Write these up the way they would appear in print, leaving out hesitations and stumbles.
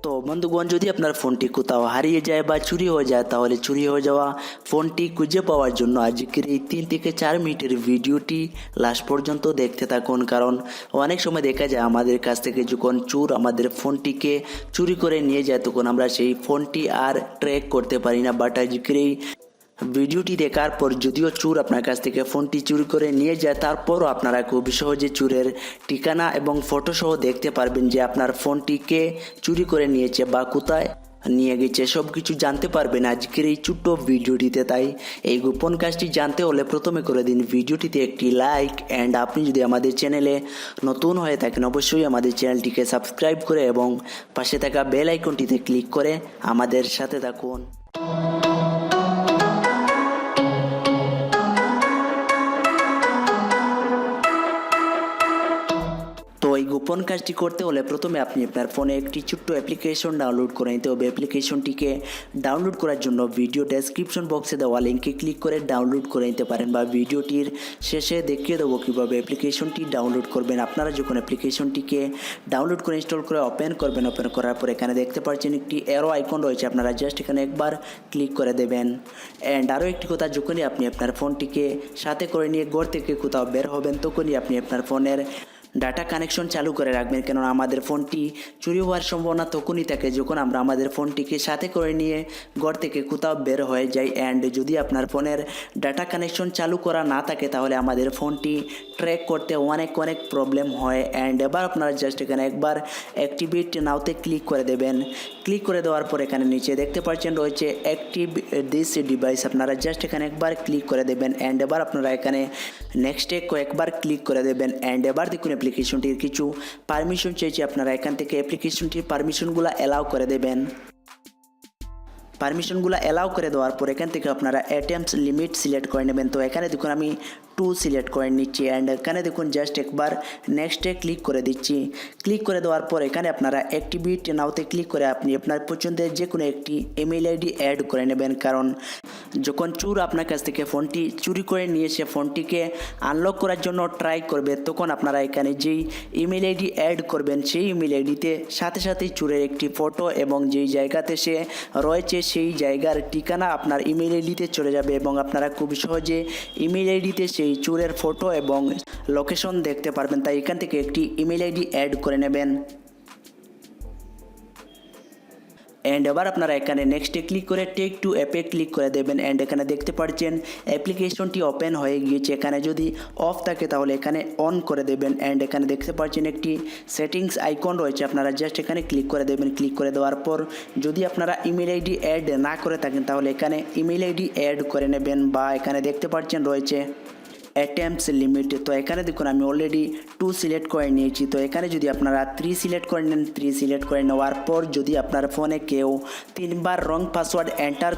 তো বন্ধুগণ, যদি আপনার ফোনটি কোথাও হারিয়ে যায় বা চুরি হয়ে যায়, তাহলে চুরি হয়ে যাওয়া ফোনটি খুঁজে পাওয়ার জন্য আজকের এই 3 থেকে 4 মিনিটের ভিডিওটি লাস্ট পর্যন্ত দেখতে থাকুন। কারণ অনেক সময় দেখা যায় আমাদের কাছ থেকে যখন চোর আমাদের ফোনটিকে চুরি করে নিয়ে যায়, তখন আমরা সেই ফোনটি আর ট্র্যাক করতে পারি না। বাট আজকের এই ভিডিওটি দেখার পর যদিও চোর আপনার কাছ থেকে ফোনটি চুরি করে নিয়ে যায়, তারপরও আপনারা খুব সহজে চোরের ঠিকানা এবং ফটো সহ দেখতে পারবেন যে আপনার ফোনটিকে চুরি করে নিয়েছে বা কোথায় নিয়ে গেছে, সব কিছু জানতে পারবেন আজকের এই ছোট্ট ভিডিওটিতে। তাই এই গোপন কাজটি জানতে হলে প্রথমে করে দিন ভিডিওটিতে একটি লাইক, অ্যান্ড আপনি যদি আমাদের চ্যানেলে নতুন হয়ে থাকেন অবশ্যই আমাদের চ্যানেলটিকে সাবস্ক্রাইব করে এবং পাশে থাকা বেল আইকনটিতে ক্লিক করে আমাদের সাথে থাকুন। তো এই গোপন কাজটি করতে হলে প্রথমে আপনি আপনার ফোনে একটি ছোট্ট অ্যাপ্লিকেশন ডাউনলোড করে নিতে হবে। অ্যাপ্লিকেশনটিকে ডাউনলোড করার জন্য ভিডিও ডেসক্রিপশন বক্সে দেওয়া লিঙ্কে ক্লিক করে ডাউনলোড করে নিতে পারেন, বা ভিডিওটির শেষে দেখিয়ে দেবো কীভাবে অ্যাপ্লিকেশনটি ডাউনলোড করবেন। আপনারা যখন অ্যাপ্লিকেশনটিকে ডাউনলোড করে ইনস্টল করে ওপেন করবেন, ওপেন করার পর এখানে দেখতে পাচ্ছেন একটি অ্যারো আইকন রয়েছে, আপনারা জাস্ট এখানে একবার ক্লিক করে দেবেন। অ্যান্ড আরও একটি কথা, যখনই আপনি আপনার ফোনটিকে সাথে করে নিয়ে ঘর থেকে কোথাও বের হবেন, তখনই আপনি আপনার ফোনের ডাটা কানেকশন চালু করে রাখবেন, কেননা আমাদের ফোনটি চুরি হওয়ার সম্ভাবনা তখনই থাকে যখন আমরা আমাদের ফোনটিকে সাথে করে নিয়ে ঘর থেকে কোথাও বের হয়ে যাই। অ্যান্ড যদি আপনার ফোনের ডাটা কানেকশন চালু করা না থাকে, তাহলে আমাদের ফোনটি ট্র্যাক করতে অনেক প্রবলেম হয়। অ্যান্ড এবার আপনারা জাস্ট এখানে একবার অ্যাক্টিভেট নাওতে ক্লিক করে দেবেন। ক্লিক করে দেওয়ার পর এখানে নিচে দেখতে পাচ্ছেন রয়েছে অ্যাক্টিভ দিস ডিভাইস, আপনারা জাস্ট এখানে একবার ক্লিক করে দেবেন। অ্যান্ড এবার আপনারা এখানে নেক্সটে কয়েকবার ক্লিক করে দেবেন। অ্যান্ড এবার দেখুন অ্যাপ্লিকেশনটির কিছু পারমিশন চেয়েছে, আপনারা এখান থেকে অ্যাপ্লিকেশনটির পারমিশনগুলো অ্যালাউ করে দেবেন। পারমিশনগুলো অ্যালাউ করে দেওয়ার পর এখান থেকে আপনারা অ্যাটেম্পস লিমিট সিলেক্ট করে নেবেন। তো এখানে দেখুন আমি 2 সিলেক্ট করে নিচ্ছি, অ্যান্ড এখানে দেখুন জাস্ট একবার নেক্সটে ক্লিক করে দিচ্ছি। ক্লিক করে দেওয়ার পর এখানে আপনারা অ্যাক্টিভেট নাওতে ক্লিক করে আপনি আপনার পছন্দের যে কোনো একটি ইমেল আইডি অ্যাড করে নেবেন, কারণ যখন চোর আপনার কাছ থেকে ফোনটি চুরি করে নিয়ে এসে ফোনটিকে আনলক করার জন্য ট্রাই করবে, তখন আপনারা এখানে যেই ইমেল আইডি অ্যাড করবেন সেই ইমেল আইডিতে সাথে সাথেই চোরের একটি ফটো এবং যেই জায়গাতে সে রয়েছে সেই জায়গার ঠিকানা আপনার ইমেল আইডিতে চলে যাবে, এবং আপনারা খুব সহজে ইমেল আইডিতে সেই চোরের ফটো এবং লোকেশন দেখতে পারবেন। তাই এখান থেকে একটি ইমেল আইডি অ্যাড করে নেবেন। অ্যান্ড এবার আপনারা এখানে নেক্সটে ক্লিক করে টেক টু অ্যাপে ক্লিক করে দেবেন। অ্যান্ড এখানে দেখতে পাচ্ছেন অ্যাপ্লিকেশনটি ওপেন হয়ে গিয়েছে। এখানে যদি অফ থাকে তাহলে এখানে অন করে দেবেন। অ্যান্ড এখানে দেখতে পাচ্ছেন একটি সেটিংস আইকন রয়েছে, আপনারা জাস্ট এখানে ক্লিক করে দেবেন। ক্লিক করে দেওয়ার পর যদি আপনারা ইমেল আইডি অ্যাড না করে থাকেন, তাহলে এখানে ইমেল আইডি অ্যাড করে নেবেন, বা এখানে দেখতে পাচ্ছেন রয়েছে অ্যাটেম্পস লিমিট। তো এখানে দেখুন আমি অলরেডি 2 সিলেক্ট করে নিয়েছি। তো এখানে যদি আপনারা 3 সিলেক্ট করে নেন, 3 সিলেক্ট করে নেওয়ার পর যদি আপনার ফোনে কেউ 3বার রং পাসওয়ার্ড এন্টার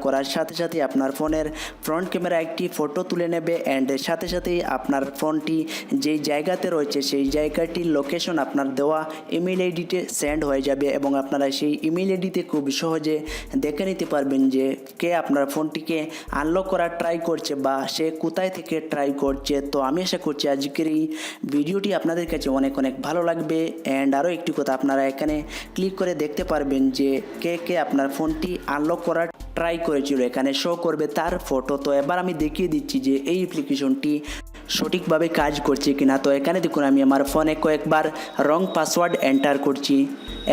করার সাথে সাথে আপনার ফোনের ফ্রন্ট ক্যামেরা একটি ফটো তুলে নেবে, অ্যান্ড সাথে সাথেই আপনার ফোনটি যেই জায়গাতে রয়েছে সেই জায়গাটির লোকেশন আপনার দেওয়া ইমেল আইডিতে সেন্ড হয়ে যাবে, এবং আপনারা সেই ইমেল আইডিতে খুব সহজে দেখে নিতে পারবেন যে কে আপনার ফোনটিকে আনলক করার ট্রাই করছে বা সে কোথায় থেকে ট্রাই করছে। তো আমি আশা করছি আজকের এই ভিডিওটি আপনাদের কাছে অনেক ভালো লাগবে। অ্যান্ড আরও একটি কথা, আপনারা এখানে ক্লিক করে দেখতে পারবেন যে কে আপনার ফোনটি আনলক করার ট্রাই করেছিল, এখানে শো করবে তার ফটো। তো এবার আমি দেখিয়ে দিচ্ছি যে এই অ্যাপ্লিকেশনটি সঠিকভাবে কাজ করছে কিনা। তো এখানে দেখুন আমি আমার ফোনে কয়েকবার রং পাসওয়ার্ড এন্টার করছি।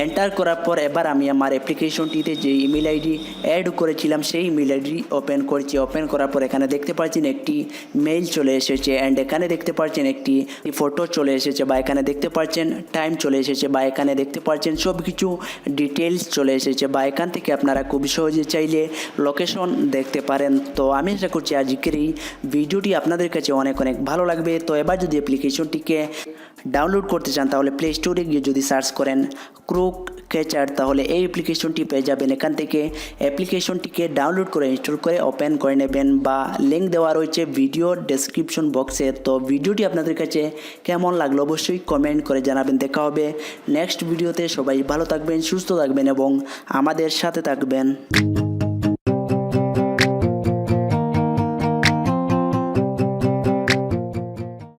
এন্টার করার পর এবার আমি আমার অ্যাপ্লিকেশনটিতে যে ইমেল আইডি অ্যাড করেছিলাম সেই ইমেল আইডি ওপেন করছি। ওপেন করার পর এখানে দেখতে পাচ্ছেন একটি মেইল চলে এসেছে, অ্যান্ড এখানে দেখতে পাচ্ছেন একটি ফটো চলে এসেছে, বা এখানে দেখতে পাচ্ছেন টাইম চলে এসেছে, বা এখানে দেখতে পাচ্ছেন সব কিছু ডিটেলস চলে এসেছে, বা এখান থেকে আপনারা খুব সহজে চাইলে লোকেশন দেখতে পারেন। তো আমি আশা করছি আজকের এই ভিডিওটি আপনাদের কাছে অনেক ভালো লাগবে। তো এবার যদি অ্যাপ্লিকেশনটিকে ডাউনলোড করতে চান, তাহলে প্লে স্টোরে গিয়ে যদি সার্চ করেন ক্রুক ক্যাচার, তাহলে এই অ্যাপ্লিকেশনটি পেয়ে যাবেন। এখান থেকে অ্যাপ্লিকেশনটিকে ডাউনলোড করে ইনস্টল করে ওপেন করে নেবেন, বা লিঙ্ক দেওয়া রয়েছে ভিডিও ডেসক্রিপশন বক্সে। তো ভিডিওটি আপনাদের কাছে কেমন লাগলো অবশ্যই কমেন্ট করে জানাবেন। দেখা হবে নেক্সট ভিডিওতে। সবাই ভালো থাকবেন, সুস্থ থাকবেন এবং আমাদের সাথে থাকবেন।